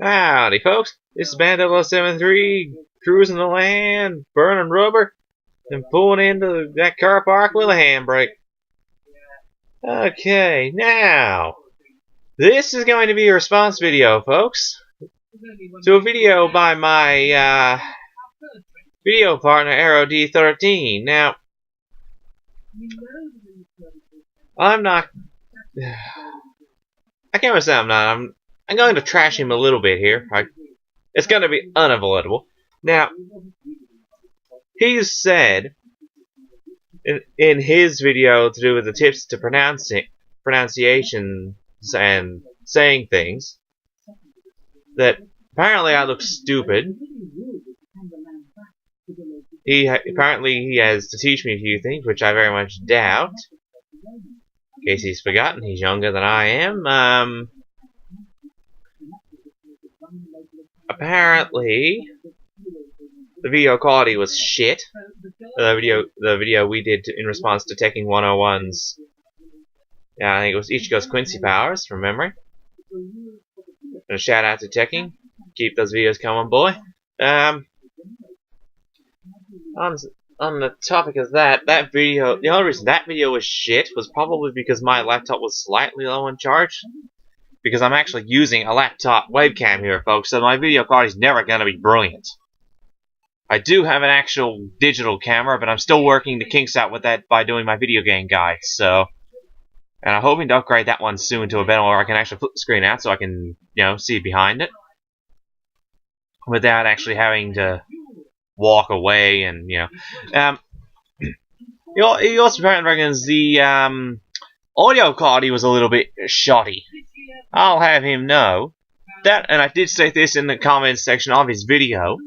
Howdy, folks. This is Band 073 cruising the land, burning rubber, and pulling into that car park with a handbrake. Okay, now, this is going to be a response video, folks, to a video by my video partner, AeroD13. Now, I'm not... I can't say I'm not. I'm going to trash him a little bit here. It's going to be unavoidable. Now, he's said in his video to do with the tips to pronunciations and saying things that apparently I look stupid. Apparently he has to teach me a few things, which I very much doubt. In case he's forgotten, he's younger than I am. Apparently, the video quality was shit. The video we did in response to Tekken 101's, I think it was Ichigo's Quincy powers from memory. And a shout out to Tekken. Keep those videos coming, boy. On the topic of that video, the only reason that video was shit was probably because my laptop was slightly low on charge. Because I'm actually using a laptop webcam here, folks, so my video quality is never going to be brilliant. I do have an actual digital camera, but I'm still working the kinks out with that by doing my video game guide, so... And I'm hoping to upgrade that one soon to a better where I can actually flip the screen out so I can, see behind it. Without actually having to walk away and, He also apparently reckons the, audio quality was a little bit shoddy. I'll have him know that, and I did state this in the comments section of his video,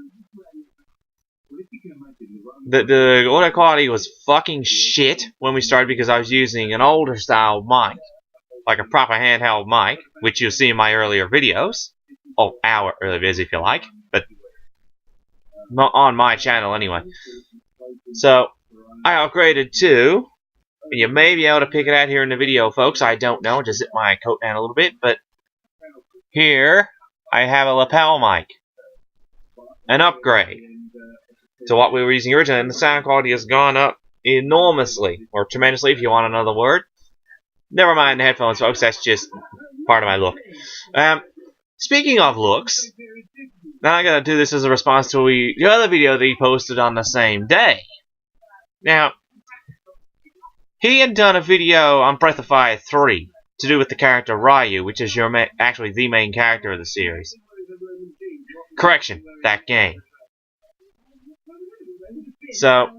that the audio quality was fucking shit when we started because I was using an older style mic, like a proper handheld mic, which you'll see in my earlier videos. Oh, our earlier videos if you like, but not on my channel anyway. So, I upgraded to... You may be able to pick it out here in the video, folks. I don't know. Just zip my coat down a little bit. But here, I have a lapel mic. An upgrade to what we were using originally. And the sound quality has gone up enormously. Or tremendously, if you want another word. Never mind the headphones, folks. That's just part of my look. Speaking of looks, now I'm going to do this as a response to the other video that he posted on the same day. Now... He had done a video on Breath of Fire 3 to do with the character Ryu, which is actually the main character of the series. Correction, that game. So,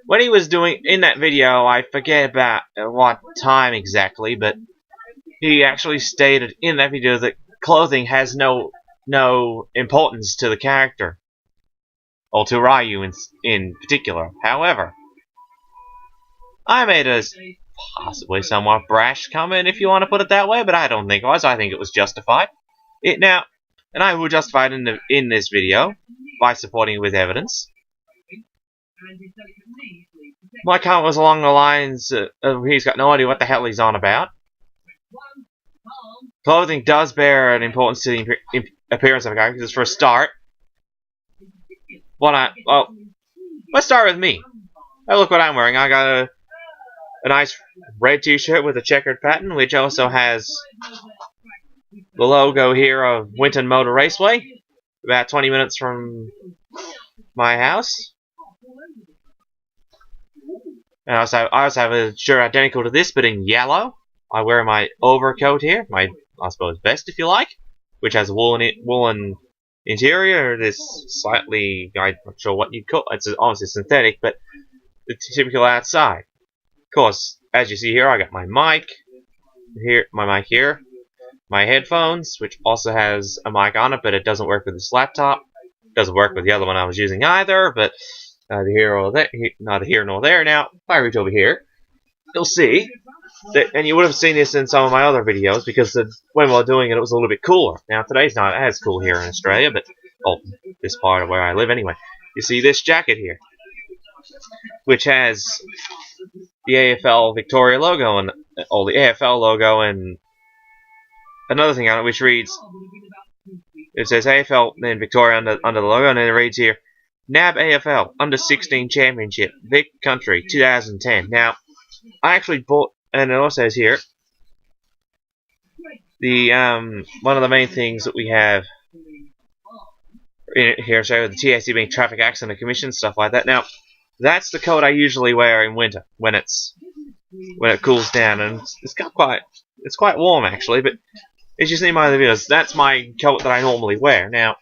what he was doing in that video, I forget about what time exactly, but he actually stated in that video that clothing has no importance to the character. Or to Ryu in particular. However, I made a possibly somewhat brash comment, if you want to put it that way, but I don't think it was. I think it was justified. And I will justify it in this video by supporting it with evidence. My comment was along the lines of he's got no idea what the hell he's on about. Clothing does bear an importance to the appearance of a guy, because for a start, well, let's start with me. Oh, look what I'm wearing. I got a nice red t-shirt with a checkered pattern, which also has the logo here of Winton Motor Raceway, about 20 minutes from my house. And I also have a shirt identical to this, but in yellow. I wear my overcoat here, my, I suppose, vest if you like, which has a woolen interior. This slightly, I'm not sure what you'd call it. It's obviously synthetic, but it's typical outside. Of course, as you see here, I got my mic here, my headphones, which also has a mic on it, but it doesn't work with this laptop. It doesn't work with the other one I was using either, but neither here nor there. Now, if I reach over here, you'll see that, and you would have seen this in some of my other videos, because when we were doing it, it was a little bit cooler. Now, today's not as cool here in Australia, but, well, this part of where I live anyway. You see this jacket here, which has the AFL Victoria logo and the AFL logo and another thing on it which reads It says AFL in Victoria under the logo, and then it reads here, NAB AFL Under 16 Championship, Vic Country, 2010. Now, I actually bought, and it also says here, the one of the main things that we have in here, so the TAC being Traffic Accident Commission, stuff like that. Now, that's the coat I usually wear in winter when it cools down, and it's quite warm actually. But as you see in my other videos, that's my coat that I normally wear. Now,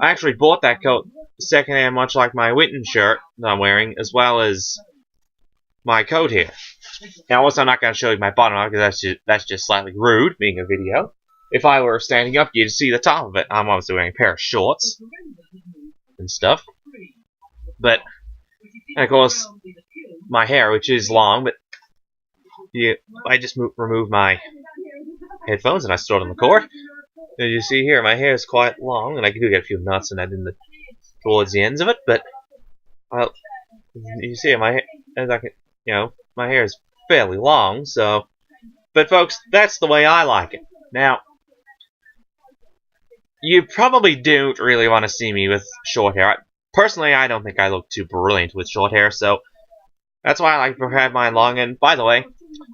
I actually bought that coat secondhand, much like my Winton shirt that I'm wearing, as well as my coat here. Now, also, I'm not going to show you my bottom up because that's just slightly rude, being a video. If I were standing up, you'd see the top of it. I'm obviously wearing a pair of shorts and stuff. But, and of course, my hair, which is long, but I just removed my headphones and I stored on the cord. As you see here, my hair is quite long, and I do get a few knots in that towards the ends of it. But you see, my my hair is fairly long. So, but folks, that's the way I like it. Now, you probably don't really want to see me with short hair. Personally, I don't think I look too brilliant with short hair, so that's why I like to have mine long. And by the way,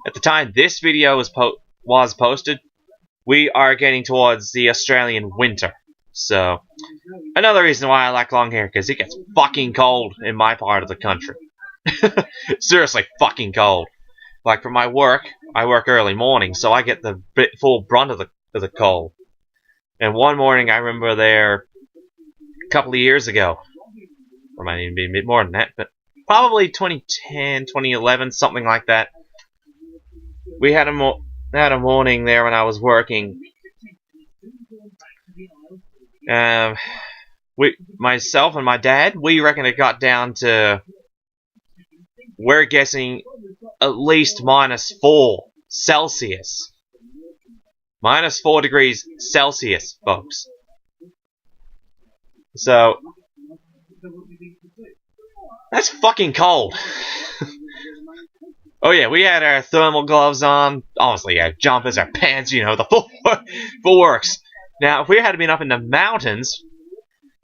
at the time this video was posted, we are getting towards the Australian winter. So, another reason why I like long hair, because it gets fucking cold in my part of the country. Seriously, fucking cold. Like for my work, I work early morning, so I get the full brunt of the cold. And one morning, I remember there a couple of years ago, or might even be a bit more than that, but probably 2010, 2011, something like that. We had a morning there when I was working. Myself and my dad, we reckon it got down to, we're guessing, at least -4 Celsius. -4 degrees Celsius, folks. So, that's fucking cold. Oh yeah, we had our thermal gloves on, obviously our jumpers, our pants, you know, the full works. Now, if we had been up in the mountains,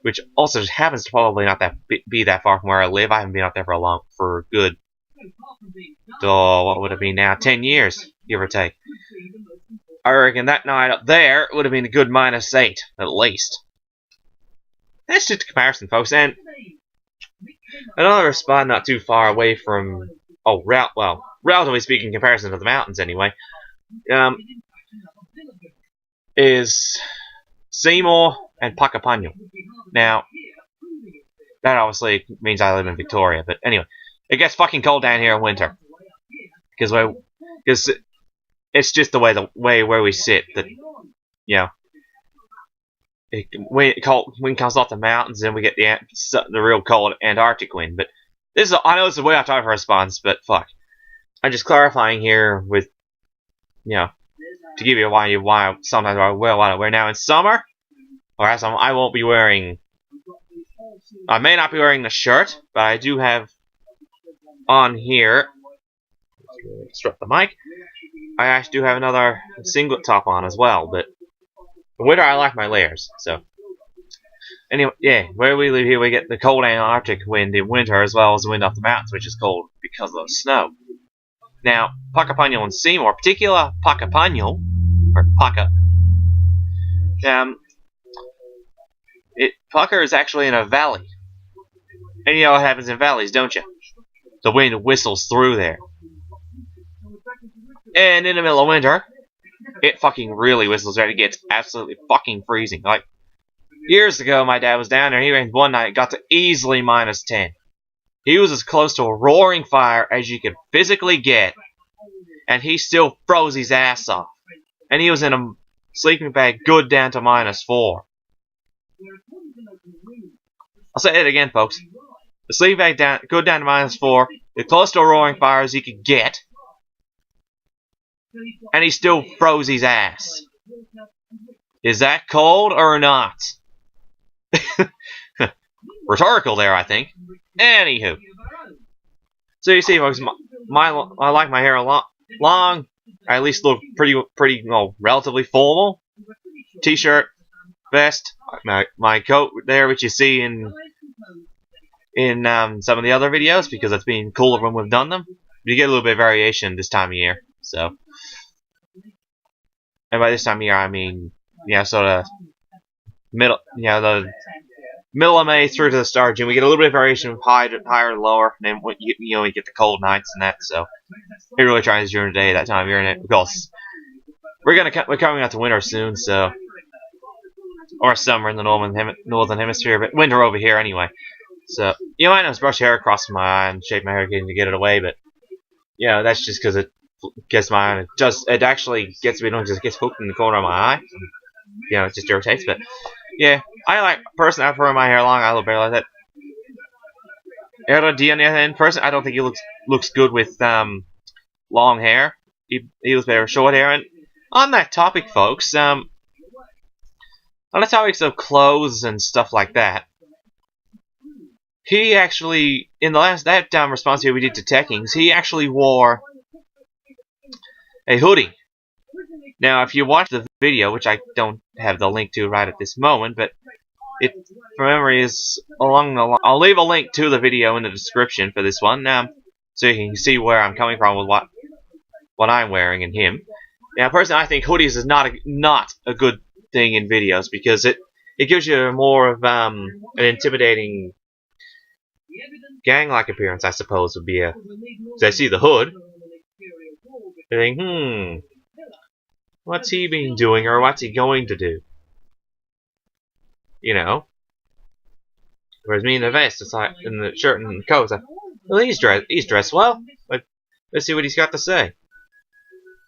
which also happens to probably not be that far from where I live, I haven't been up there for a good, what would it be now, 10 years, give or take. I reckon that night up there would have been a good -8, at least. That's just a comparison, folks. And another spot not too far away from, relatively speaking, in comparison to the mountains anyway, is Seymour and Puckapunyal. Now, that obviously means I live in Victoria, but anyway, it gets fucking cold down here in winter. Because it's just the way where we sit that, you know, wind comes off the mountains, and we get the real cold Antarctic wind. But I know this is way off topic for response, but fuck, I'm just clarifying here with, you know, to give you why sometimes I wear what I wear now in summer, or else I won't be wearing. I may not be wearing the shirt, but I do have on here. Strap the mic. I actually do have another singlet top on as well, but in winter I like my layers. So anyway, yeah, where we live here, we get the cold Antarctic wind in winter as well as the wind off the mountains, which is cold because of the snow. Now, Puckapunyal and Seymour, particular Puckapunyal, or Pucka, Pucker is actually in a valley. And you know what happens in valleys, don't you? The wind whistles through there. And in the middle of winter, it fucking really whistles there. It gets absolutely fucking freezing. Like, years ago, my dad was down there. He ran one night, got to easily -10. He was as close to a roaring fire as you could physically get, and he still froze his ass off. And he was in a sleeping bag good down to -4. I'll say it again, folks. The sleeping bag good down to -4, as close to a roaring fire as he could get, and he still froze his ass. Is that cold or not? Rhetorical there, I think. Anywho. So you see, folks, I like my hair long. I at least look pretty, well, relatively formal. T-shirt, vest, my coat there, which you see in some of the other videos, because it's been cooler when we've done them. You get a little bit of variation this time of year, so. And by this time of year, I mean, yeah, sort of middle, the middle of May through to the start of June. We get a little bit of variation from higher to lower, and then we get the cold nights and that. So it really tries during the day that time of year, and because we're coming out to winter soon, so, or summer in the northern hemisphere, but winter over here anyway. So you might notice brush hair across my eye and shape my hair again to get it away, but yeah, that's just because it gets my eye. It actually gets me, just gets hooked in the corner of my eye. It just irritates. But yeah, I prefer my hair long. I look better like that. AeroD on the other hand, personally, I don't think he looks good with long hair. He looks better with short hair. And on that topic, folks, on the topics of clothes and stuff like that, he actually, in the last response here we did to Tekkings, he actually wore a hoodie. Now, if you watch the video, which I don't have the link to right at this moment, but it, from memory, is along the line. I'll leave a link to the video in the description for this one, so you can see where I'm coming from with what I'm wearing and him. Now, personally, I think hoodies is not a good thing in videos, because it gives you more of an intimidating gang-like appearance, I suppose, would be so I see the hood, they think, what's he been doing, or what's he going to do? Whereas me in the vest, it's like, in the shirt and the coat, it's like, well, he's dressed well. Like, let's see what he's got to say.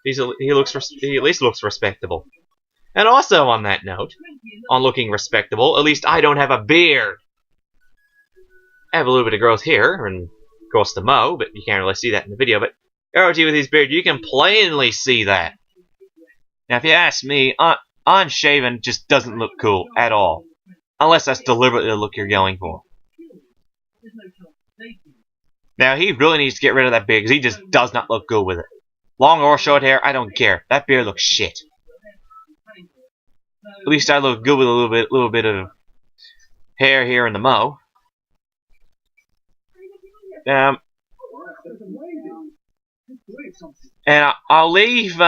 He at least looks respectable. And also on that note, on looking respectable, at least I don't have a beard. I have a little bit of growth here, and of course the mo, but you can't really see that in the video. But AeroD with his beard, you can plainly see that. Now, if you ask me, unshaven just doesn't look cool at all, unless that's deliberately the look you're going for. Now, he really needs to get rid of that beard, because he just does not look good with it. Long or short hair, I don't care. That beard looks shit. At least I look good with a little bit of hair here in the mo. And I'll leave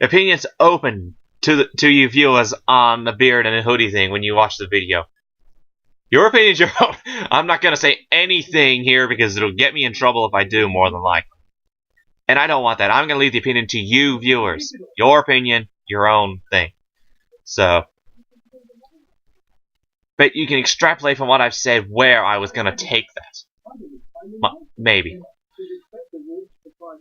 opinions open to you viewers on the beard and the hoodie thing when you watch the video. Your opinion's your own. I'm not gonna say anything here because it'll get me in trouble if I do, more than likely. And I don't want that. I'm gonna leave the opinion to you viewers. Your opinion, your own thing. So, but you can extrapolate from what I've said where I was gonna take that. Maybe.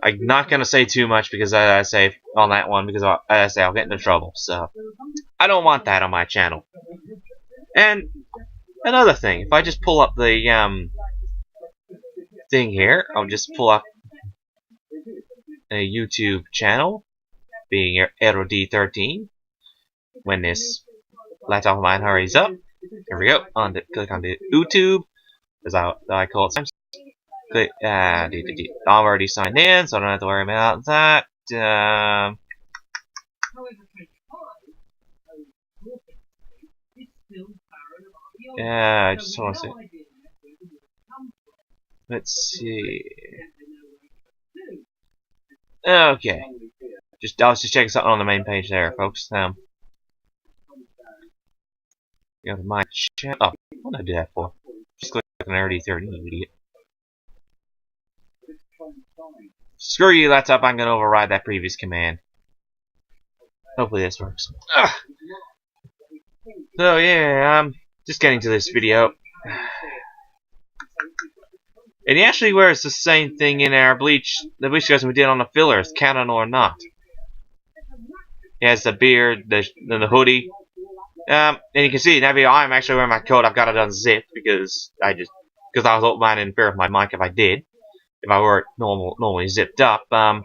I'm not gonna say too much because I say on that one because I say I'll get into trouble. So I don't want that on my channel. And another thing, if I just pull up the thing here, I'll just pull up a YouTube channel, being AeroD13. When this laptop of mine hurries up, here we go. Click on the YouTube, as I call it sometimes. Click, I'm already signed in, so I don't have to worry about that. I just want to see. Let's see. Okay. I was just checking something on the main page there, folks. Go to my chat. Oh, what did I do that for? Just click on AeroD13, you idiot. Screw you, laptop. I'm gonna override that previous command. Hopefully this works. Ugh. So yeah, I'm just getting to this video. And he actually wears the same thing in our the bleach custom we did on the fillers, canon or not. He has the beard, the hoodie. And you can see in that video, I'm actually wearing my coat. I've got it unzipped because I was open-minded and fear of my mic if I did. If I were normally zipped up. Where?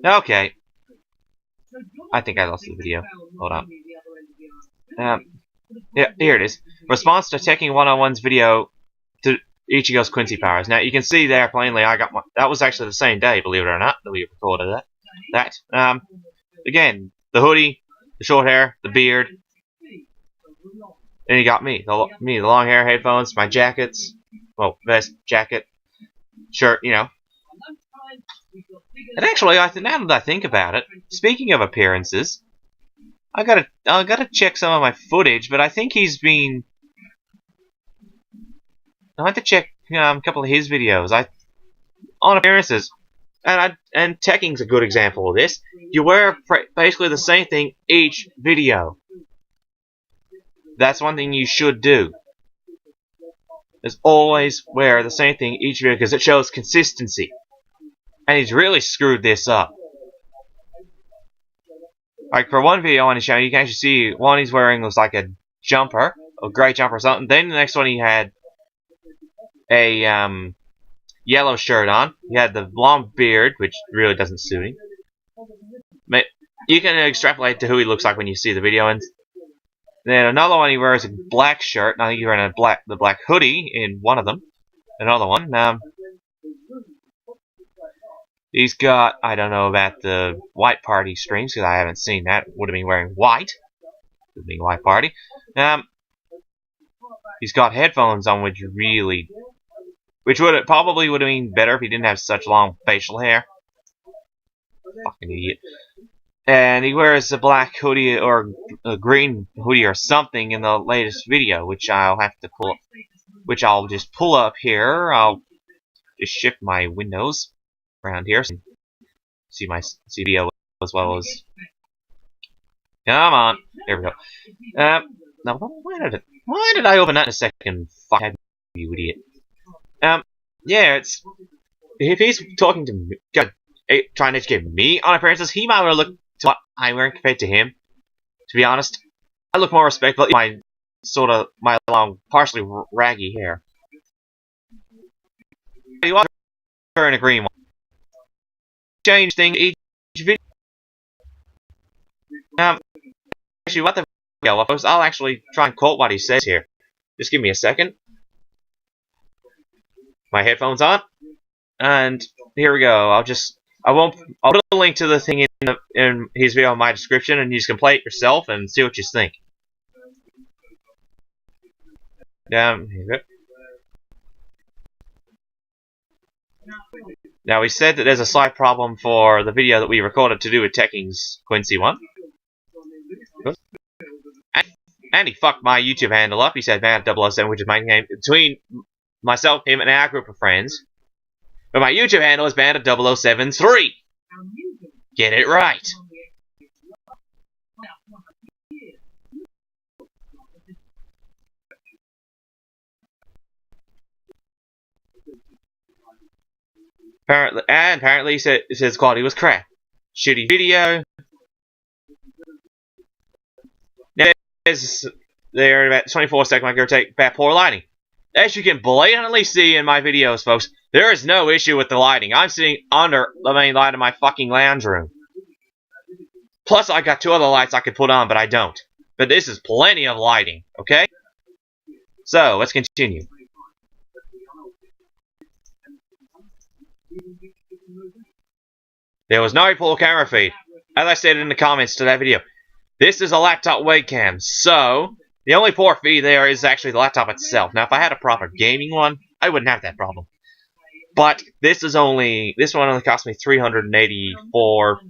Okay. I think I lost the video. Hold on. Yeah, here it is. Response to Tekken 101's video Ichigo's Quincy powers. Now you can see there plainly I got my, that was actually the same day, believe it or not, that we recorded that. Again, the hoodie, the short hair, the beard. Then you got me, the long hair, headphones, my jackets, well, vest, jacket, shirt, you know. And actually, now that I think about it, speaking of appearances, I gotta check some of my footage, but I think he's been. I have to check a couple of his videos. On appearances, and Tekking's a good example of this. You wear basically the same thing each video. That's one thing you should do. Is always wear the same thing each video because it shows consistency. And he's really screwed this up. Like for one video on his channel, you can actually see one he's wearing was like a jumper, a grey jumper or something. Then the next one he had a yellow shirt on. He had the long beard, which really doesn't suit him. But you can extrapolate to who he looks like when you see the video. And then another one, he wears a black shirt. And I think he's wearing the black hoodie in one of them. Another one. He's got, I don't know about the white party streams because I haven't seen that. Would have been wearing white. Would have been white party. He's got headphones on, which probably would have been better if he didn't have such long facial hair. Fucking idiot. And he wears a black hoodie or a green hoodie or something in the latest video, which I'll have to pull up. Which I'll just pull up here. I'll just shift my windows around here so see my video as well as. Come on, there we go. Now why did I open that in a second? Fuck you, idiot. Yeah, it's if he's talking to me, trying to educate me on appearances, he might want to look to what I'm wearing compared to him. To be honest, I look more respectful in my long, partially raggy hair. You want wearing a green one? Change things each video. Actually, what the go? I'll actually try and quote what he says here. Just give me a second. My headphones on, and here we go. I'll put a link to the thing in his video in my description, and you just can play it yourself and see what you think. Here we go. Now, he said that there's a slight problem for the video that we recorded to do with Tekking's Quincy one. And he fucked my YouTube handle up. He said man007, which is my name between myself, him, and our group of friends. But my YouTube handle is man007's3. Get it right. Apparently he said his quality was crap. Shitty video. Now there about 24-second mark, give or take, about poor lighting. As you can blatantly see in my videos, folks, there is no issue with the lighting. I'm sitting under the main light of my fucking lounge room. Plus, I got two other lights I could put on, but I don't. But this is plenty of lighting, okay? So, let's continue. There was no poor camera feed. As I stated in the comments to that video, this is a laptop webcam, so the only poor feed there is actually the laptop itself. Now, if I had a proper gaming one, I wouldn't have that problem. But this one only cost me $394 or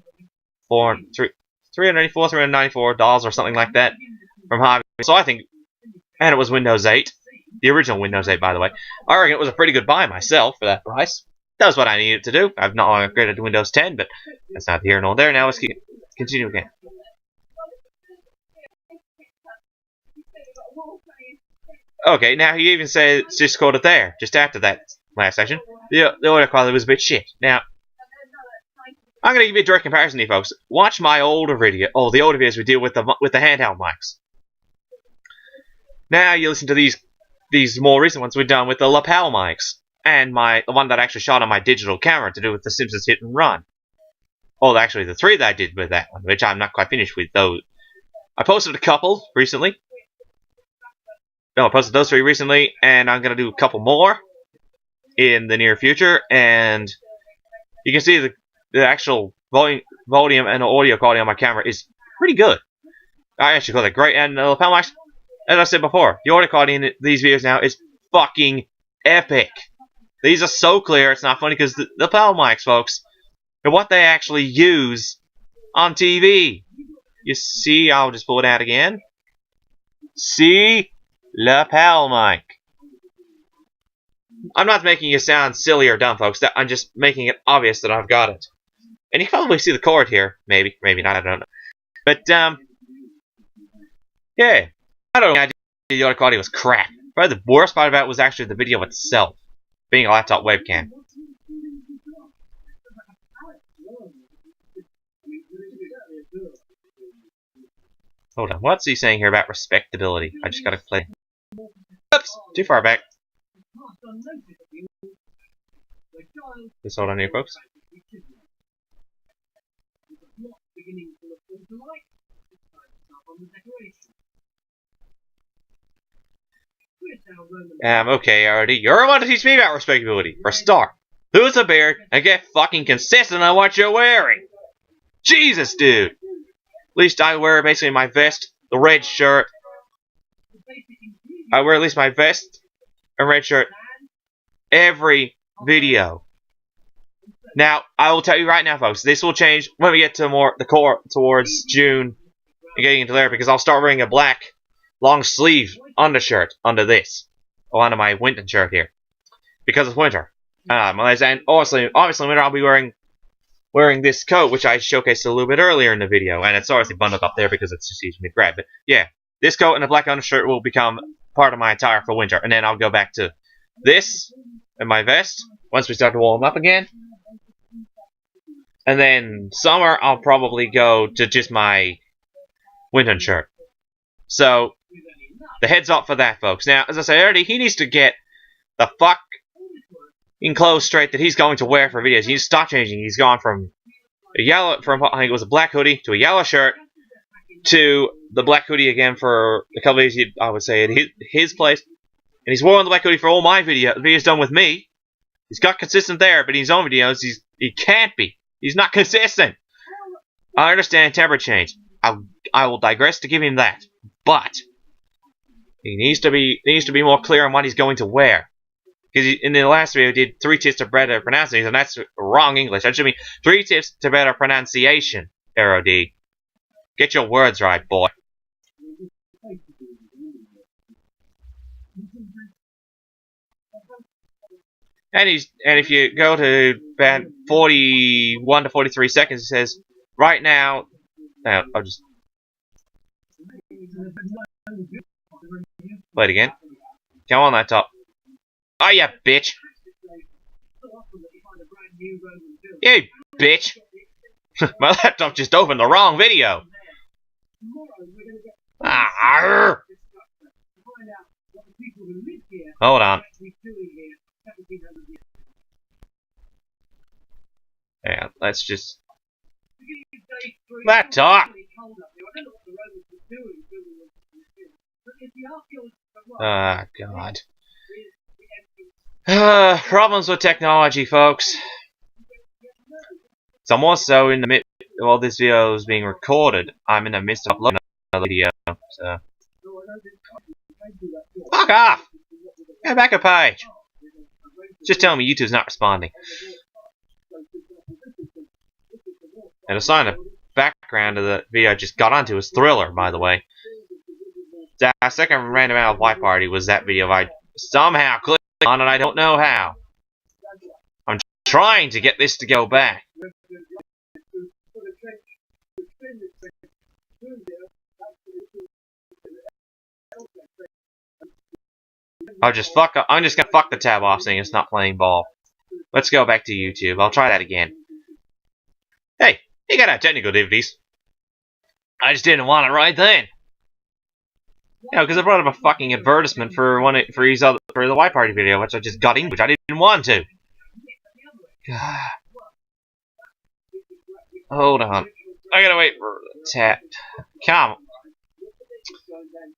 something like that from Hobby. So I think, and it was Windows 8, the original Windows 8, by the way. I reckon it was a pretty good buy myself for that price. That was what I needed to do. I've not long upgraded to Windows 10, but that's not here nor there. Now let's continue again. Okay, now he even said it's just quoted there, just after that last section. The audio quality was a bit shit. Now, I'm going to give you a direct comparison here, folks. Watch my older video, the older videos we did with the handheld mics. Now you listen to these more recent ones we've done with the lapel mics, and the one that I actually shot on my digital camera to do with the Simpsons Hit and Run. Oh, actually, the three that I did with that one, which I'm not quite finished with those. I posted a couple recently. No, I posted those three recently, and I'm going to do a couple more in the near future, and you can see the actual volume and audio quality on my camera is pretty good. I actually call it great, and the lapel mics, as I said before, the audio quality in these videos now is fucking epic. These are so clear, it's not funny, because the lapel mics, folks, are what they actually use on TV. You see, I'll just pull it out again. See? Lapel mic. I'm not making you sound silly or dumb, folks. I'm just making it obvious that I've got it. And you can probably see the cord here. Maybe, maybe not, I don't know. But, yeah. I don't know. The audio quality was crap. Probably the worst part about it was actually the video itself. Being a laptop webcam. Hold on, what's he saying here about respectability? I just gotta play. Oops! Too far back. Just hold on here, folks. Okay, AeroD, you're the one to teach me about respectability. For a start, lose a beard and get fucking consistent on what you're wearing. Jesus, dude. At least I wear basically my vest, the red shirt. I wear at least my vest and red shirt every video. Now, I will tell you right now, folks, this will change when we get to the core towards June and getting into there, because I'll start wearing a black long sleeve undershirt under this, or under my winter shirt here, because it's winter. And obviously winter I'll be wearing this coat, which I showcased a little bit earlier in the video, and it's obviously bundled up there because it's just easy for me to grab. But yeah, this coat and a black undershirt will become part of my attire for winter, and then I'll go back to this and my vest once we start to warm up again. And then summer, I'll probably go to just my winter shirt. So, the heads up for that, folks. Now, as I said already, he needs to get the fucking clothes straight that he's going to wear for videos. He needs to stop changing. He's gone from I think it was a black hoodie to a yellow shirt to the black hoodie again for a couple of days, I would say, at his place. And he's worn the black hoodie for all my videos done with me. He's got consistent there, but in his own videos, he can't be. He's not consistent. I understand temper change. I will digress to give him that. But he needs to be more clear on what he's going to wear. Because in the last video, he did 3 tips to better pronunciation, and that's wrong English. That should be 3 tips to better pronunciation, AeroD. Get your words right, boy. And if you go to about 41 to 43 seconds, it says, right now, I'll just play it again. Come on, laptop. Oh, yeah, bitch. You bitch. My laptop just opened the wrong video. Hold on. Yeah, let's just... Laptop! Ah, God. Problems with technology, folks. So more so in the midst while this video is being recorded, I'm in the midst of uploading another video, so... Fuck off! Go back a page! Just tell me YouTube's not responding. And a sign of background of the video I just got onto is Thriller, by the way. That second random out of White Party was that video I somehow clicked on, and I don't know how. I'm trying to get this to go back. I'm just gonna fuck the tab off saying it's not playing ball. Let's go back to YouTube. I'll try that again. Hey, you got our technical difficulties. I just didn't want it right then. Yeah, because I brought up a fucking advertisement for the White Party video, which I just got in, which I didn't want to. God. Hold on. I gotta wait for the tap. Come on.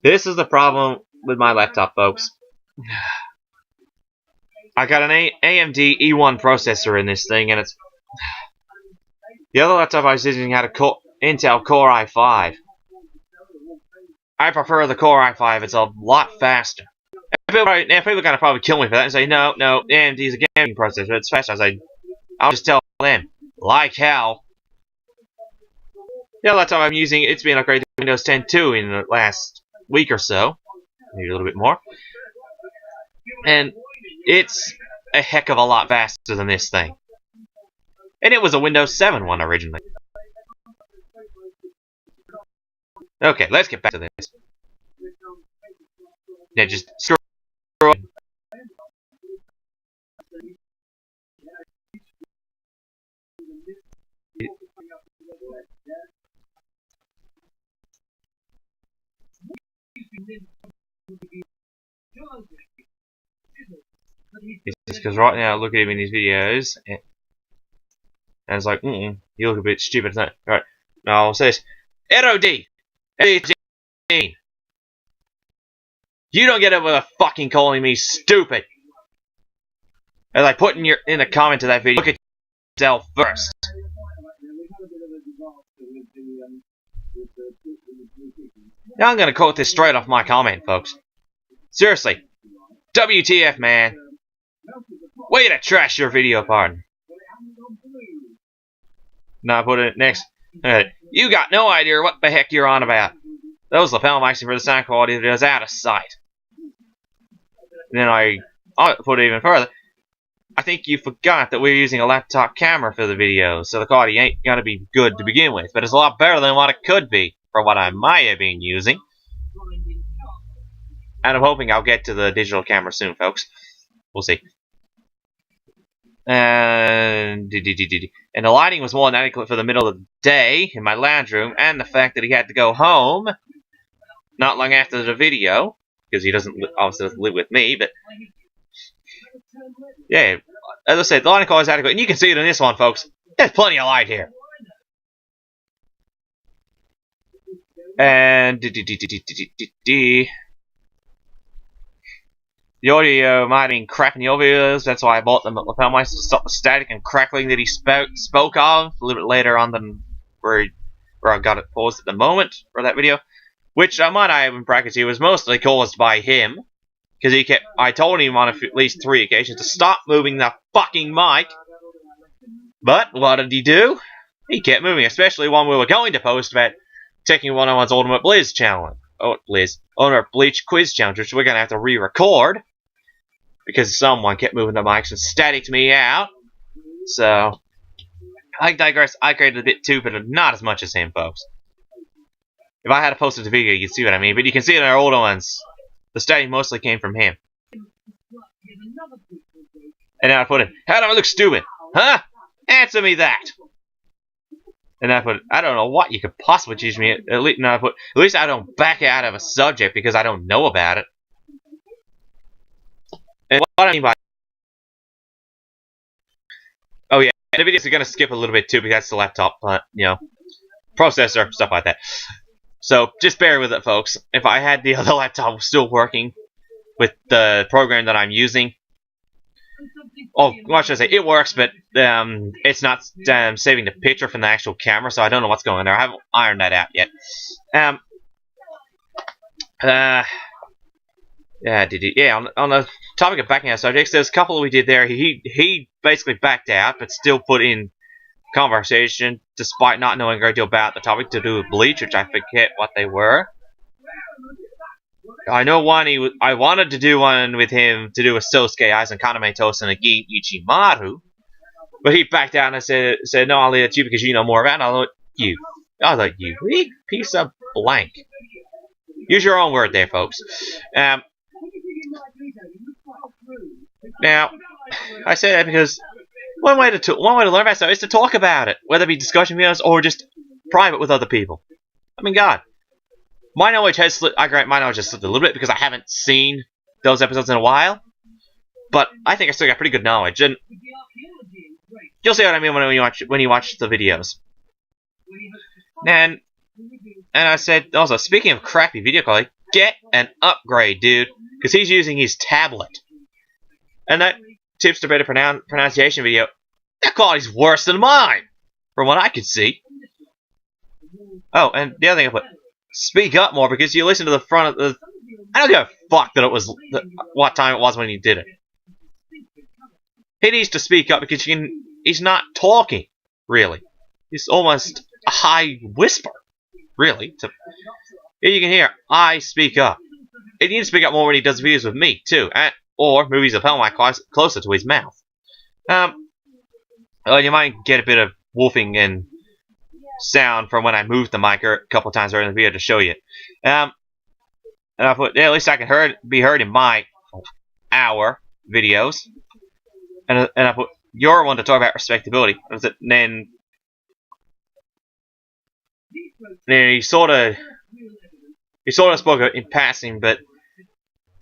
This is the problem with my laptop, folks. I got an AMD E1 processor in this thing, and it's... The other laptop I was using had a Intel Core i5. I prefer the Core i5, it's a lot faster. People are gonna probably kill me for that and say, no, AMD is a gaming processor, it's faster. I'll just tell them, like hell. The other laptop I'm using, it's been upgraded to Windows 10 2 in the last week or so. Maybe a little bit more. And it's a heck of a lot faster than this thing. And it was a Windows 7 one originally. Okay, let's get back to this. Yeah, just screw it. It's just because right now I look at him in his videos and it's like, you look a bit stupid, isn't it? Right. Now I'll say this. AeroD13's. You don't get away with fucking calling me stupid. As I put in a comment to that video, look at yourself first. Now I'm gonna quote this straight off my comment, folks. Seriously. WTF, man. Way to trash your video, pardon. Now I put it next. You got no idea what the heck you're on about. Those lapel mics for the sound quality is out of sight. And then I'll put it even further. I think you forgot that we're using a laptop camera for the video, so the quality ain't gonna be good to begin with, but it's a lot better than what it could be for what I might have been using. And I'm hoping I'll get to the digital camera soon, folks. We'll see. And the lighting was more than adequate for the middle of the day in my lounge room, and the fact that he had to go home not long after the video, because he obviously doesn't live with me, but yeah, as I said, the lighting quality is adequate, and you can see it in this one, folks. There's plenty of light here. And the audio might have been crap in the videos, that's why I bought the lapel mics to stop the static and crackling that he spoke of a little bit later on than where I got it paused at the moment for that video. Which I might have in brackets here was mostly caused by him. Because I told him on at least 3 occasions to stop moving the fucking mic. But what did he do? He kept moving, especially when we were going to post about taking one-on-one's Ultimate Blizz challenge. Ultimate Bleach Quiz challenge, which we're going to have to re-record. Because someone kept moving the mics and staticed me out. So, I digress. I created a bit too, but not as much as him, folks. If I had posted the video, you'd see what I mean. But you can see in our older ones, the static mostly came from him. And then I put in, how do I look stupid? Huh? Answer me that! And I put, I don't know what you could possibly teach me. At least I don't back out of a subject because I don't know about it. And what I mean by... Oh yeah, the videos are going to skip a little bit too because that's the laptop, but, you know, processor, stuff like that. So, just bear with it, folks. If I had the other laptop still working with the program that I'm using... Oh, what should I say? It works, but it's not saving the picture from the actual camera, so I don't know what's going on there. I haven't ironed that out yet. On the topic of backing out subjects, there's a couple we did there. He basically backed out, but still put in conversation, despite not knowing a great deal about the topic to do with Bleach, which I forget what they were. I know one I wanted to do one with him to do with Sosuke Aizen, Kaname Tosa, and Agi Ichimaru, but he backed out and said no, I'll leave it to you because you know more about it. I'll let you. I was like, you weak piece of blank. Use your own word there, folks. Now, I say that because one way to learn about stuff is to talk about it, whether it be discussion videos or just private with other people. I mean, God, my knowledge has slipped. I grant my knowledge has slipped a little bit because I haven't seen those episodes in a while, but I think I still got pretty good knowledge, and you'll see what I mean when you watch the videos. And I said also, speaking of crappy video quality, get an upgrade, dude, because he's using his tablet. And that tips to better pronunciation video, that quality's worse than mine, from what I could see. Oh, and the other thing I put, speak up more because you listen to the front of the. I don't give a fuck that it was what time it was when he did it. He needs to speak up because he's not talking, really. He's almost a high whisper, really. Here you can hear, I speak up. He needs to speak up more when he does videos with me, too. Or movies of hell mic closer to his mouth. Well, you might get a bit of woofing and sound from when I moved the mic a couple times earlier in the video to show you. And I put, yeah, at least I can be heard in my our videos. And I put, you're one to talk about respectability. And then he sort of spoke in passing, but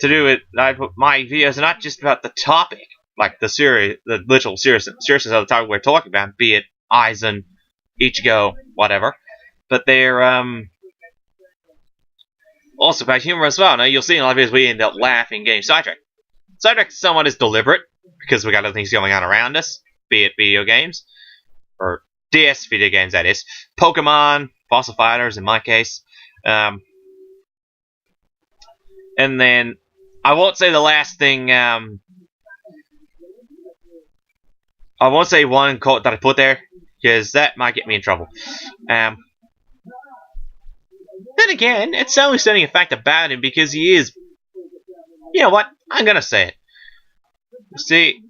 to do it, I put my videos are not just about the topic, like the literal seriousness of the topic we're talking about, be it Aizen, Ichigo, whatever, but they're also about humor as well. Now you'll see in a lot of videos we end up laughing, getting sidetracked. Sidetracked somewhat is deliberate because we got other things going on around us, be it video games or DS video games, that is, Pokemon, Fossil Fighters in my case, and then I won't say the last thing. I won't say one quote that I put there because that might get me in trouble. Then again, it's only stating a fact about him because he is. You know what? I'm gonna say it. See,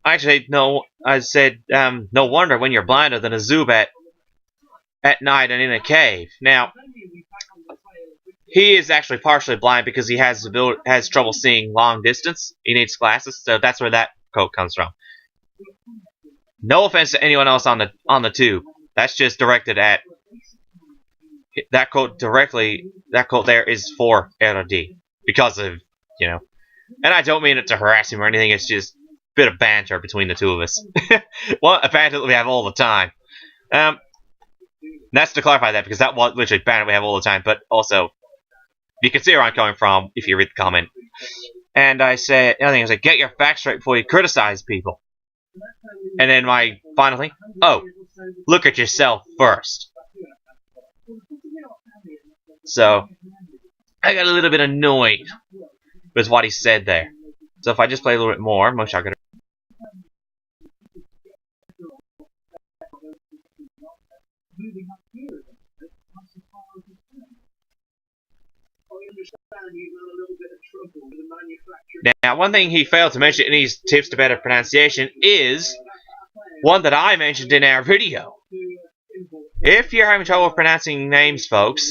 actually, no. I said, no wonder when you're blinder than a Zubat at night and in a cave. Now, he is actually partially blind because he has trouble seeing long distance. He needs glasses, so that's where that quote comes from. No offense to anyone else on the tube. That's just directed at that quote directly. That quote there is for AeroD because of, you know. And I don't mean it to harass him or anything. It's just a bit of banter between the two of us. Well, a banter that we have all the time. That's to clarify that because that was literally banter we have all the time. But also, you can see where I'm coming from if you read the comment. And I said, the other thing is, get your facts straight before you criticize people. And then my final thing, oh, look at yourself first. So, I got a little bit annoyed with what he said there. So if I just play a little bit more, most I could. Now, one thing he failed to mention in his tips to better pronunciation is one that I mentioned in our video. If you're having trouble pronouncing names, folks,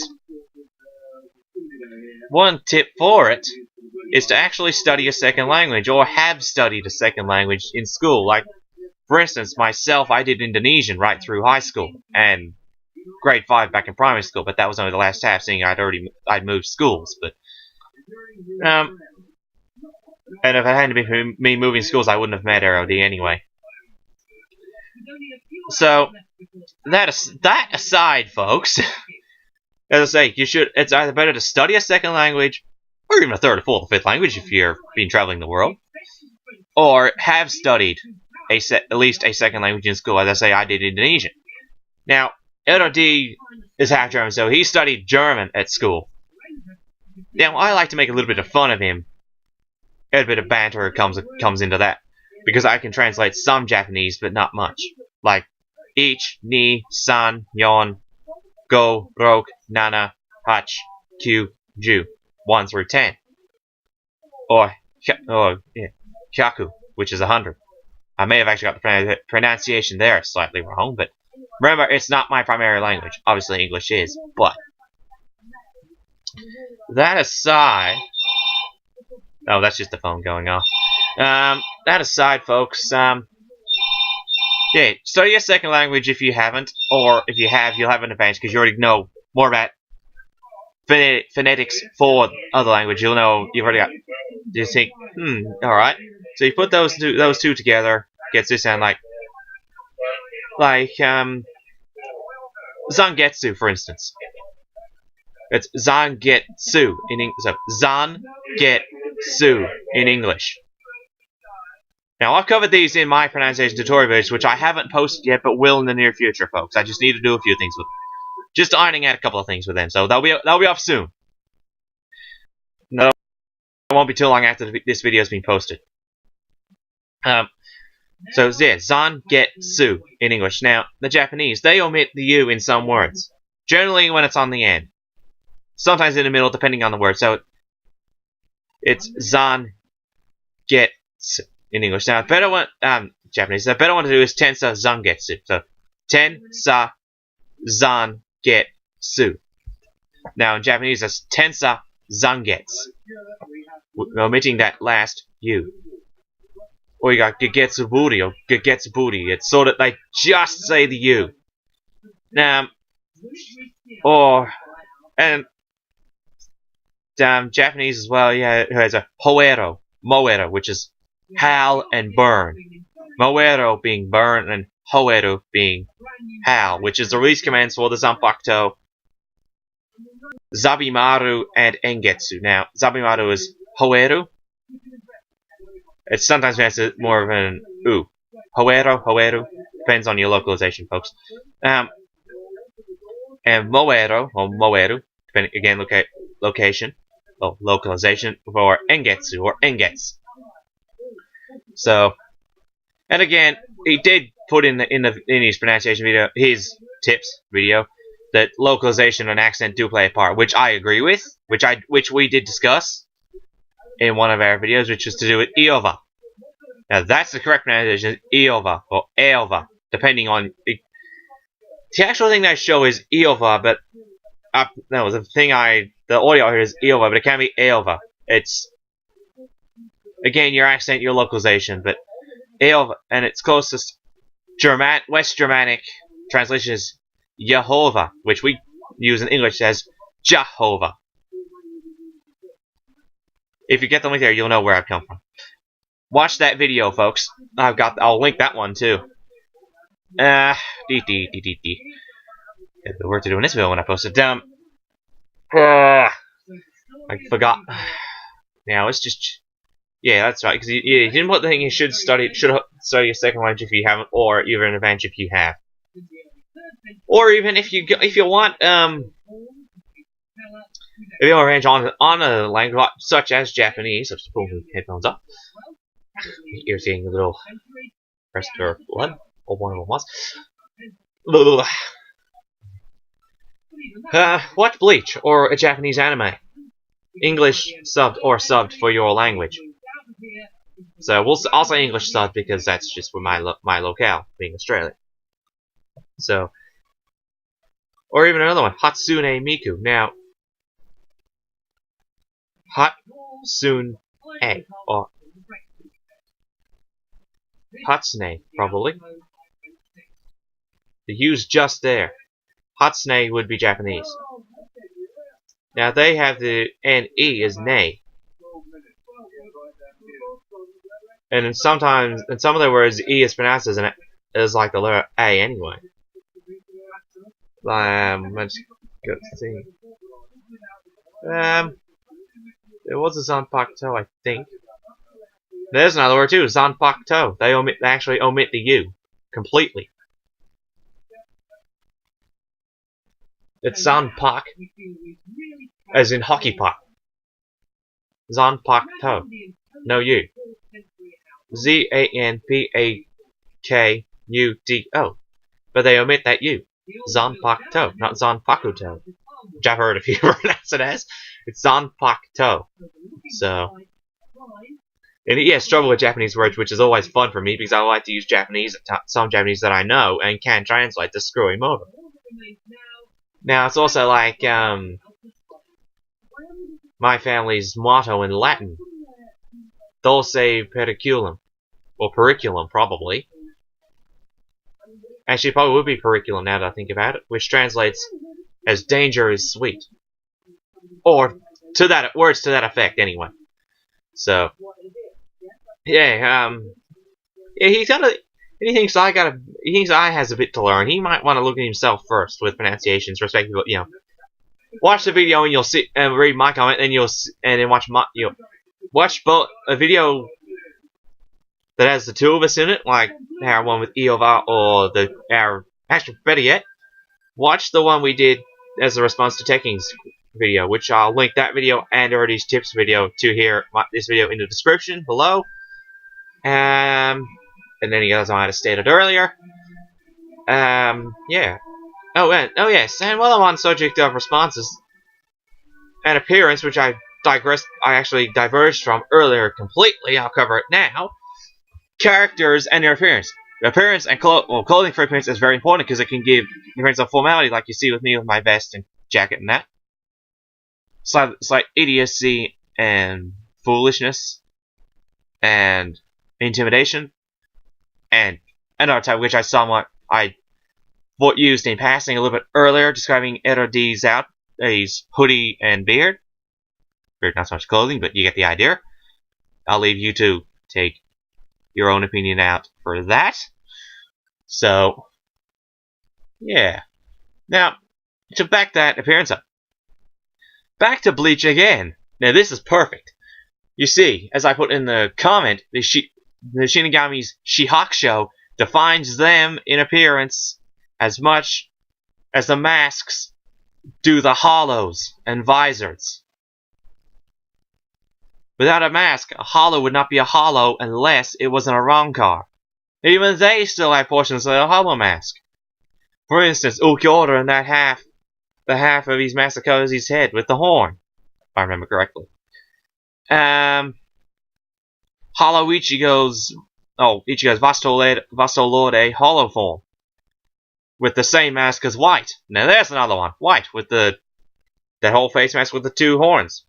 one tip for it is to actually study a second language or have studied a second language in school. Like, for instance, myself, I did Indonesian right through high school and grade 5 back in primary school, but that was only the last half, seeing I'd moved schools. But and if it hadn't been me moving schools, I wouldn't have met AeroD anyway. So that aside, folks, as I say, it's either better to study a second language, or even a third, or fourth, or fifth language if you're been traveling the world, or have studied at least a second language in school. As I say, I did Indonesian. Now, AeroD is half German, so he studied German at school. Now, I like to make a little bit of fun of him. A bit of banter comes into that, because I can translate some Japanese, but not much. Like, ich, ni, san, yon, go, rok, nana, hach, kyu, ju, 1 through 10. Or kyaku, which is 100. I may have actually got the pronunciation there slightly wrong, but remember, it's not my primary language. Obviously, English is, but that aside, oh, that's just the phone going off. That aside, folks, yeah, study a second language if you haven't, or if you have, you'll have an advantage because you already know more about phonetics for other language. You'll know you've already got. You think, all right. So you put those two together, gets this sound like Zangetsu, for instance. It's Zangetsu in English. So Zangetsu in English. Now, I've covered these in my pronunciation tutorial videos, which I haven't posted yet, but will in the near future, folks. I just need to do a few things with them. Just ironing out a couple of things with them, so that'll be off soon. No, it won't be too long after this video has been posted. So yeah, zangetsu in English. Now, the Japanese, they omit the U in some words. Generally when it's on the end. Sometimes in the middle, depending on the word. So, it's zangetsu in English. Now, the better one, Japanese, the better one to do is tensa zangetsu. So, tensa zangetsu. Now, in Japanese, that's tensa zangetsu. Omitting that last U. Or you got Gegetsuburi or Gegetsuburi. It's sort of like just say the U. Japanese as well, yeah, it has a Hoero, Moero, which is howl and burn. Moero being burn and Hoeru being howl, which is the release commands for the Zanpakuto, Zabimaru, and Engetsu. Now, Zabimaru is Hoeru. It's sometimes pronounced more of an U. Hoeru. Depends on your localization, folks. And Moero, or Moeru, depending, again, location, or localization, for Engetsu, or Engets. So, and again, he did put in his pronunciation video, his tips video, that localization and accent do play a part, which I agree with, which we did discuss in one of our videos, which was to do with Iova. Now that's the correct pronunciation, Iova or Eova, depending on the actual thing that I show is Iova, but no, the audio here is Iova, but it can be Eova. It's again your accent, your localization, but Eova, and its closest West Germanic translation is Yehovah, which we use in English as Jehovah. If you get the link there, you'll know where I've come from. Watch that video, folks. I'll link that one too. Had the work to do in this video when I posted down. I forgot. Now it's just, yeah, that's right. Because you didn't put the thing you should study a second language if you haven't, or even an advantage if you have, or even if you want if you arrange on a language such as Japanese. I'll just pull the headphones up. Your ears getting a little pressed for blood, or one of them was. Watch Bleach or a Japanese anime, English subbed for your language. So I'll say English subbed because that's just for my locale, being Australia. So, or even another one, Hatsune Miku. Now, Hatsune or Hatsune, probably. The U's just there. Hatsune would be Japanese. Now they have the NE as ne. And in some of their words, E is pronounced as like the letter A anyway. Let's go see. There was a Zanpakuto, I think. There's another word too, Zanpakuto. They actually omit the U completely. It's Zanpak, as in hockey puck. Zanpakuto, no U. Zanpakuto, but they omit that U. Zanpakuto, not Zanpakuto, which I've heard a few pronounce it as. It's Zanpakuto. So, and yeah, struggle with Japanese words, which is always fun for me because I like to use some Japanese that I know and can translate to screw him over. Now it's also like my family's motto in Latin, Dulce Periculum, or Periculum probably. Actually, probably would be Periculum now that I think about it, which translates as danger is sweet, or words to that effect anyway. So yeah, he thinks I has a bit to learn. He might want to look at himself first with pronunciations, respectively. You know, watch the video and you'll see and read my comment, and then watch both a video that has the two of us in it, like our one with Eova or actually better yet, watch the one we did as a response to Tekking's video, which I'll link that video and AeroD's tips video to here, this video in the description below. And any others I might have stated earlier. Yeah. Oh yes, and while I'm on the subject of responses and appearance, which I actually diverged from earlier completely, I'll cover it now. Characters and their appearance. Appearance and clothing for appearance is very important because it can give appearance of formality, like you see with me with my vest and jacket and that. Slight idiocy and foolishness and intimidation, and another type which I used in passing a little bit earlier, describing AeroD's his hoodie and beard. Beard, not so much clothing, but you get the idea. I'll leave you to take your own opinion out for that. So, yeah. Now, to back that appearance up. Back to Bleach again. Now, this is perfect. You see, as I put in the comment, the Shinigami's Shihakusho defines them in appearance as much as the masks do the hollows and visors. Without a mask, a hollow would not be a hollow unless it was an Arankar. Even they still have portions of a hollow mask. For instance, Ulquiorra in that the half of his Masakozi's head with the horn, if I remember correctly. Hollow Ichigo's Vastolorde hollow form with the same mask as White. Now there's another one, White with that whole face mask with the two horns,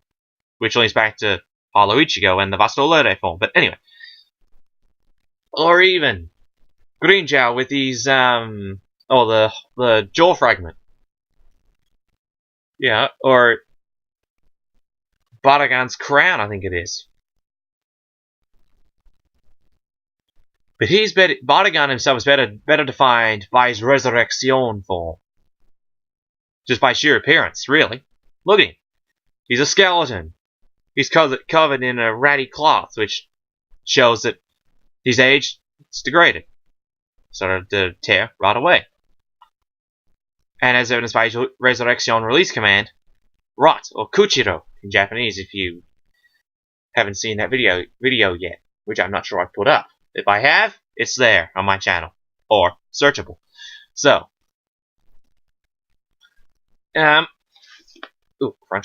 which links back to Hollow Ichigo and the Vastolorde form. But anyway, or even Greenjow with these the jaw fragment. Yeah, or Baragan's crown, I think it is. But Baragan himself is better defined by his resurrection form. Just by sheer appearance, really. Look at him. He's a skeleton. He's covered in a ratty cloth, which shows that his age is degraded. Started to tear right away. And as evidenced by his resurrection release command, Rot, or Kuchiro in Japanese, if you haven't seen that video yet, which I'm not sure I've put up. If I have, it's there on my channel, or searchable. So, French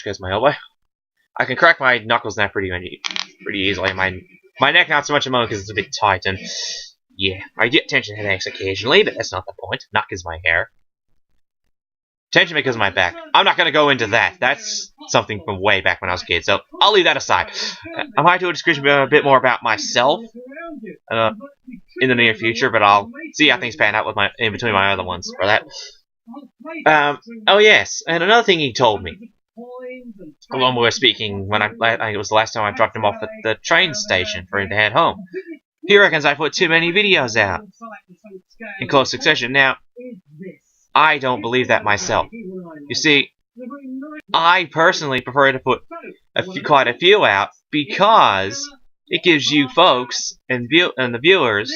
goes my elbow. I can crack my knuckles now pretty easily. My neck not so much at the moment because it's a bit tight, and yeah, I get tension headaches occasionally, but that's not the point. Not because my hair. Tension because of my back. I'm not going to go into that. That's something from way back when I was a kid, so I'll leave that aside. I might do a description a bit more about myself in the near future, but I'll see how things pan out with in between my other ones for that. Oh yes, and another thing he told me when we were speaking, I think it was the last time I dropped him off at the train station for him to head home. He reckons I put too many videos out in close succession. Now, I don't believe that myself. You see, I personally prefer to put quite a few out because it gives you folks and the viewers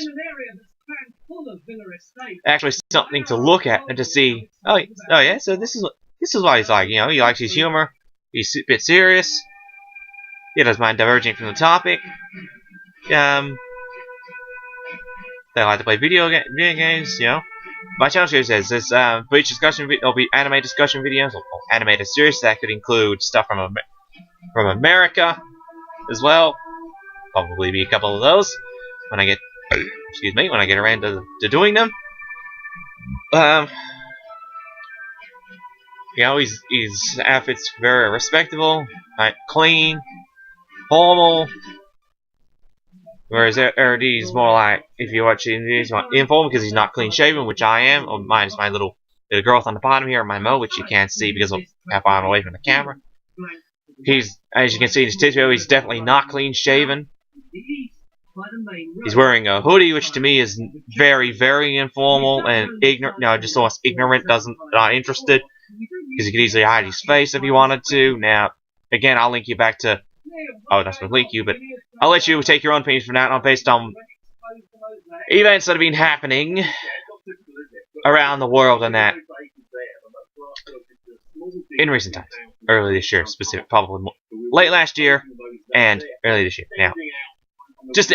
actually something to look at and to see. Oh yeah, so this is what he's like. You know, he likes his humor. He's a bit serious. He doesn't mind diverging from the topic. They like to play video games. You know. My channel series says there's Bleach discussion. There'll be anime discussion videos, or animated series that could include stuff from America as well. Probably be a couple of those when I get around to doing them. You know, his outfit's very respectable, clean, formal. Whereas AeroD's more like, if you watch his videos, informal because he's not clean shaven, which I am, or minus my little growth on the bottom here, my mo, which you can't see because of how far I'm away from the camera. As you can see in his video, he's definitely not clean shaven. He's wearing a hoodie, which to me is very, very informal and ignorant. No, just almost ignorant, not interested, because he could easily hide his face if he wanted to. Now, again, I'll link you back to. Oh, that's going to link you, but I'll let you take your own opinions from that on based on events that have been happening around the world and that in recent times. Early this year, specific, probably late last year and early this year. Now, just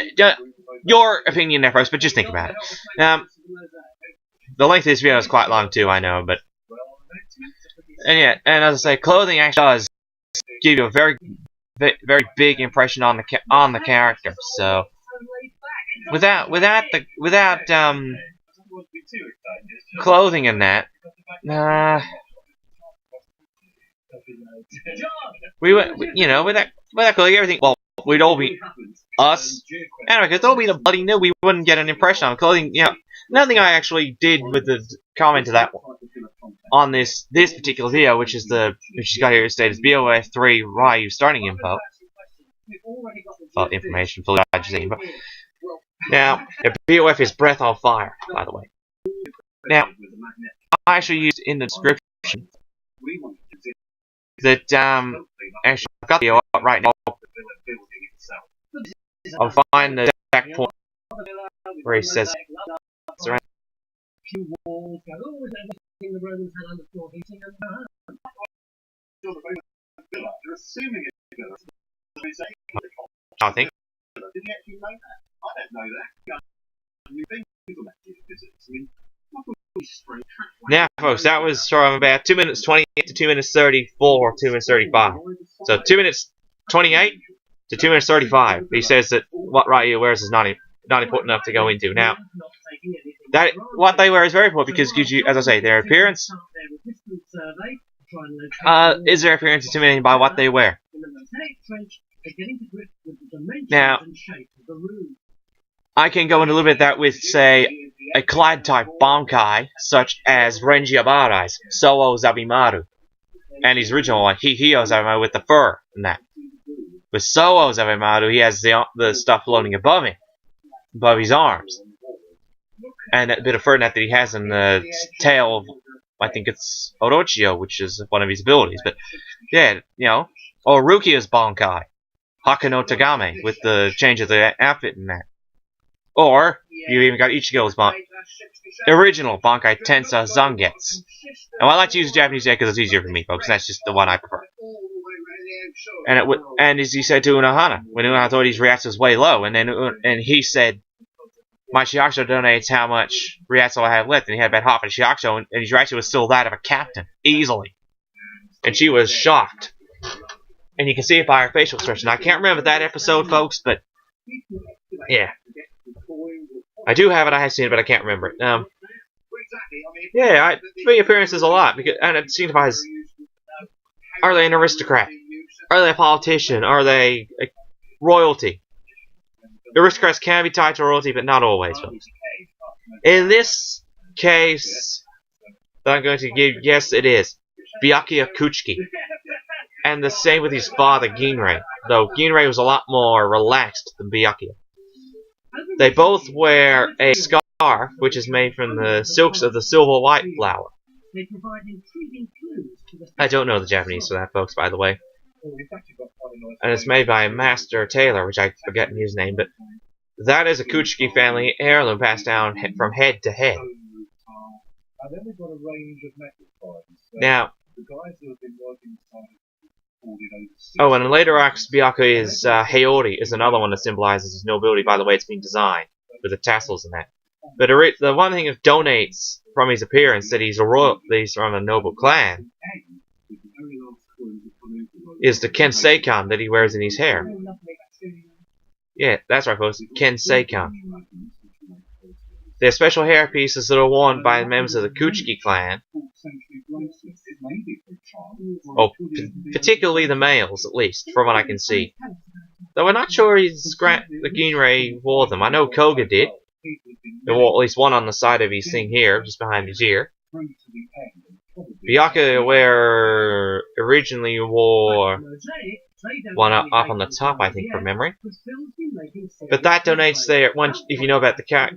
your opinion there first, but just think about it. The length of this video is quite long too, I know, but and yeah, and as I say, clothing actually does give you a very big impression on the character. So without clothing in that, without clothing, everything. Well, we'd all be us. Anyway, because all be the bloody new, we wouldn't get an impression on clothing. Another thing I actually did with the comment to that one on this particular video, which is got here stated BOF3 Ryu starting info. Well, information fully info. Now, BOF is Breath on Fire, by the way. Now, I actually used in the description that actually I've got the video up right now. I'll find the exact point where he says it's around. I think. Now, folks, that was from about 2 minutes 28 to 2 minutes 34, 2 minutes 35. So 2 minutes 28 to 2 minutes 35. He says that what Ryu wears is not important enough to go into. Now, what they wear is very important because it gives you, as I say, their appearance. Is their appearance intimidating by what they wear? Now, I can go into a little bit of that with, say, a clad-type Bankai, such as Renji Abarai's Soho Zabimaru, and his original one, Hihio Zabimaru, with the fur and that. With Soho Zabimaru, he has the stuff floating above him, above his arms, and that bit of fur net that he has in the tail of, I think it's Orochio, which is one of his abilities. But yeah, or Rukia's Bankai, Hakuno Tagame, with the change of the outfit and that. Or, you even got Ichigo's original Bankai Tensa Zangetsu. And I like to use the Japanese because it's easier for me, folks. That's just the one I prefer. And as he said to Unohana, when Unohana thought his reaction was way low, and he said, my Shiakusho donates how much Ryatsu I have left, and he had about half of Shiakusho, and his reaction was still that of a captain, easily. And she was shocked. And you can see it by her facial expression. I can't remember that episode, folks, but yeah. I do have it, I have seen it, but I can't remember it. Yeah, three appearances a lot, and it signifies, are they an aristocrat? Are they a politician? Are they a royalty? Aristocrats can be tied to royalty, but not always, folks. In this case that I'm going to give, yes, it is. Byakuya Kuchiki. And the same with his father, Ginrei, though Ginrei was a lot more relaxed than Byakuya. They both wear a scarf, which is made from the silks of the silver white flower. I don't know the Japanese for that, folks, by the way. And it's made by a master tailor, which I forget his name, but that is a Kuchiki family heirloom passed down from head to head. Now, oh, and in later acts, Byakuya's Heiori is another one that symbolizes his nobility by the way it's been designed, with the tassels and that. But the one thing that donates from his appearance that he's from a noble clan is the Kenseikan that he wears in his hair. Yeah, that's right, folks. Kenseikan. They're special hair pieces that are worn by members of the Kuchiki clan. Oh, particularly the males, at least, from what I can see. Though I'm not sure the Ginrei wore them. I know Koga did. He wore at least one on the side of his thing here, just behind his ear. Byakuya originally wore one up on the top, I think, from memory. But that donates there. If you know about the cat,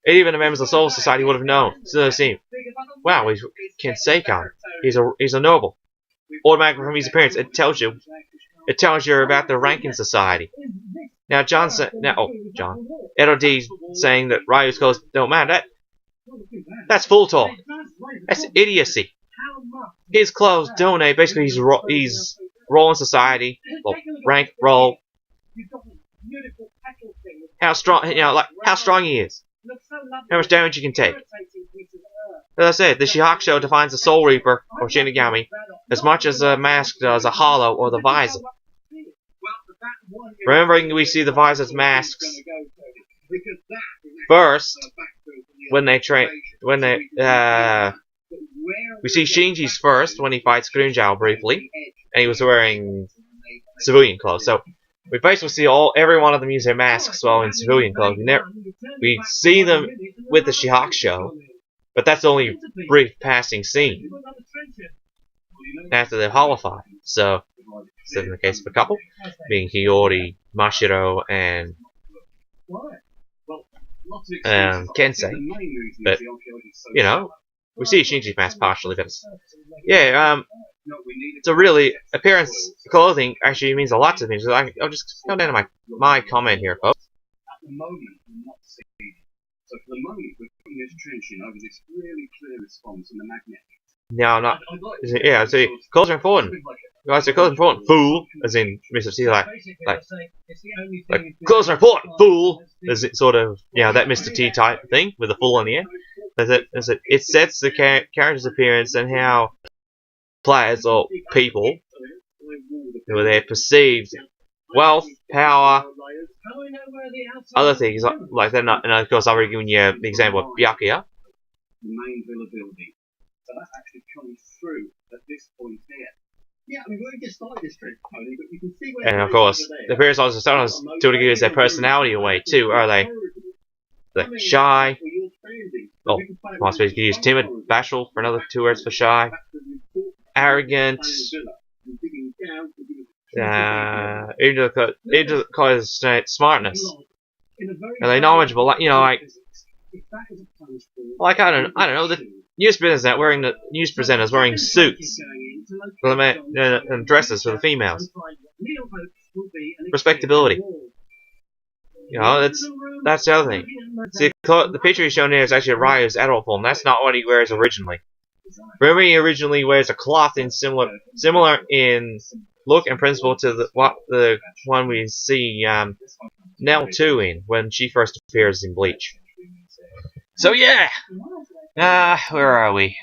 even the members of the Soul Society would have known. So they've seen, wow, he's Kenseikan. He's a noble. Automatically from his appearance, it tells you about the rank in society. Now John said, AeroD saying that Ryu's clothes don't matter. That's full talk. That's idiocy. His clothes donate. Basically, he's role in society, well, rank, role. How strong, how strong he is. How much damage you can take. As I said, the Shihakusho defines the Soul Reaper, or Shinigami, as much as a mask does a hollow or the visor. Remembering we see the visor as masks first, we see Shinji's first when he fights Grunjao briefly, and he was wearing civilian clothes. So we basically see every one of them use their masks while in civilian clothes. We see them with the Shihakusho, but that's only a brief passing scene after they're holified. So in the case of a couple, being Hiyori, Mashiro, and Kensei. But we see Shinji's mask partially, but it's a really appearance clothing actually means a lot to me. So I'll just go down to my comment here, folks. So for the moment, we're putting this trenching over this really clear response in the magnetic. No, I'm not. Yeah, see, clothes are important. Guys, clothes are important. Fool, as in Mr. T, like clothes are important. Fool, as it sort of that Mr. T type thing with the fool on the end. It sets the character's appearance and how players or people with their perceived wealth, power, other things like that. And of course, I've already given you the example of Byakuya. The main villa building. So that's actually coming through at this point here. Yeah, I mean, we already just started this trip, Tony, but you can see where. And of course, the appearance also sometimes to a degree is their personality away too. Are they shy? Oh, I suppose you could use timid, bashful for another 2 words for shy. Arrogant. Even to cause smartness. Are they knowledgeable? I don't know. The news presenters wearing suits for the men and dresses for the females. Respectability. That's the other thing. See, the picture he's shown here is actually Ryu's adult form. That's not what he wears originally. Remember, he originally wears a cloth in similar in look and principle to the one we see Nell 2 in when she first appears in Bleach. So yeah, where are we?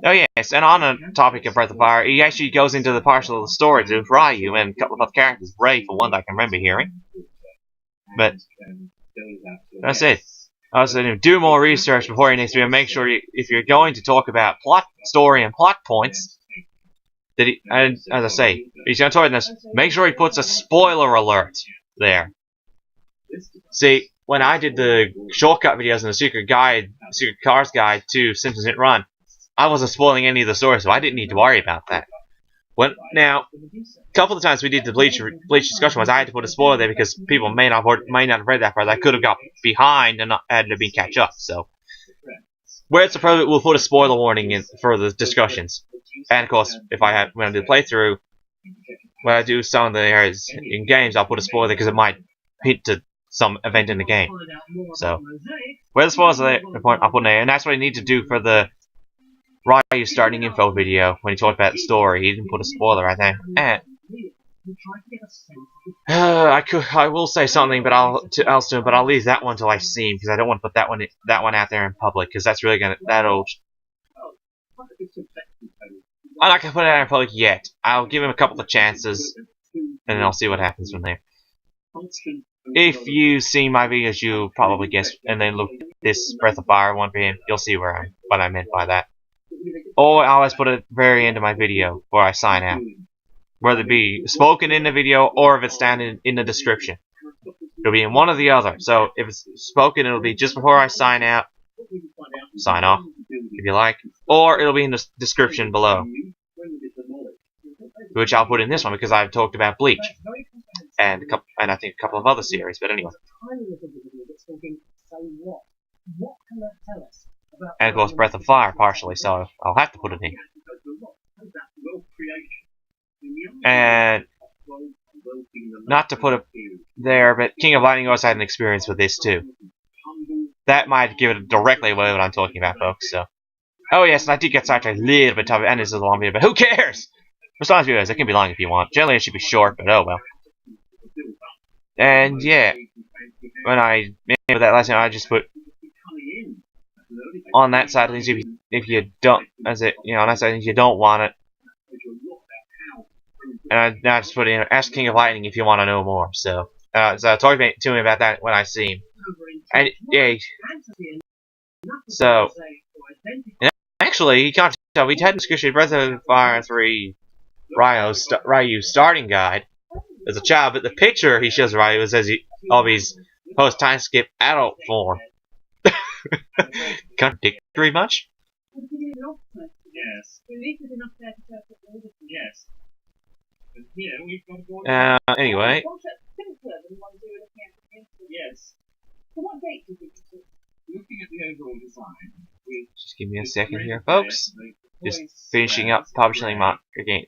Oh yes, and on the topic of Breath of Fire, he actually goes into the partial of the story to Ryu and a couple of other characters. Ray, for one, that I can remember hearing. But that's it. Also, do more research before you next video. Make sure if you're going to talk about plot, story, and plot points, and as I say, if he's going to talk about this, make sure he puts a spoiler alert there. See, when I did the shortcut videos and the secret cars guide to Simpsons Hit Run, I wasn't spoiling any of the stories, so I didn't need to worry about that. Now, a couple of times we did the Bleach discussion was I had to put a spoiler there because people may not have read that part. I could have got behind and not had to be catch up. So, where it's appropriate, we'll put a spoiler warning in for the discussions. And of course, when I do the playthrough, when I do some of the areas in games, I'll put a spoiler because it might hint to some event in the game. So, where the spoilers are there, I'll put in there, and that's what I need to do for the Ryu starting info video when he talked about the story. He didn't put a spoiler right there. And I will say something, but I'll leave that one till I see him because I don't want to put that one out there in public because that's really that'll. I'm not gonna put it out in public yet. I'll give him a couple of chances, and then I'll see what happens from there. If you see my videos, you'll probably guess, and then look at this Breath of Fire one for him. You'll see what I meant by that. Or I always put it at the very end of my video before I sign out. Whether it be spoken in the video or if it's down in the description. It'll be in one or the other. So if it's spoken, it'll be just before I sign out. Sign off, if you like. Or it'll be in the description below. Which I'll put in this one because I've talked about Bleach. And I think a couple of other series. But anyway. And of course Breath of Fire partially, so I'll have to put it in. And not to put it there, but King of Lightning also had an experience with this too. That might give it directly away what I'm talking about, folks. So, oh yes, and I did get sidetracked a little bit tough, and this is a long video, but who cares? Response videos, it can be long if you want. Generally, it should be short, but oh well. And yeah, when I made that last time, I just put on that side of things if you don't, as it on that side of things you don't want it. And I now just put in ask King of Lightning if you want to know more. So talk to me about that when I see him. And yeah, so actually, you can't tell. We had a discussion Breath of Fire 3 Ryu starting guide as a child, but the picture he shows Ryu says of his post time skip adult form. Contradictory much? Yes. Anyway. Yes. Just give me a second here, folks. Just finishing up publishing my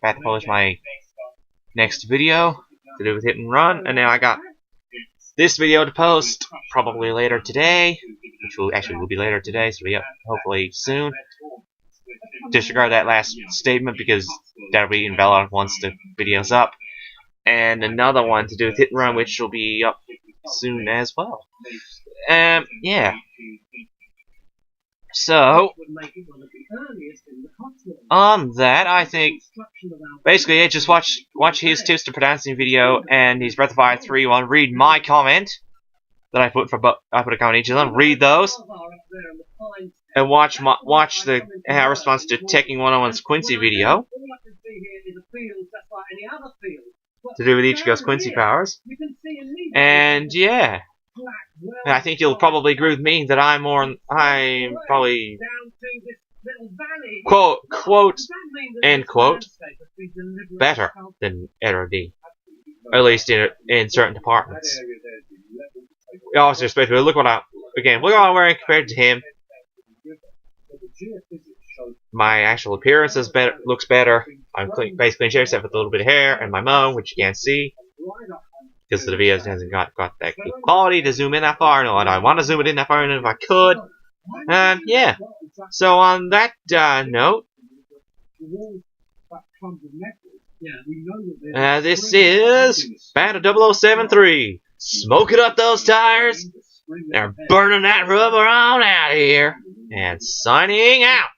about to publish my next video to do with Hit and Run, and now I got this video to post probably later today, which will be later today, so yeah, hopefully soon. Disregard that last statement because that'll be invalid once the video's up. And another one to do with Hit and Run, which will be up soon as well. Yeah. So, on that, I think, basically, yeah, just watch his tips to pronouncing video and his Breath of Fire 3 one. Read my comment that I put a comment each of them. Read those, and watch the response to Teching 101's Quincy video to do with Ichigo's Quincy powers. And yeah. And I think you'll probably agree with me that I'm probably quote end quote better than AeroD, at least in certain departments. Also, especially look what I'm wearing compared to him. My actual appearance looks better. I'm basically clean shaved except with a little bit of hair and my moan, which you can't see. Because the video hasn't got that good quality to zoom in that far. No, I want to zoom it in that far, and if I could. And yeah. So on that note, this is Band of 0073. Smoking up those tires. They're burning that rubber on out of here. And signing out.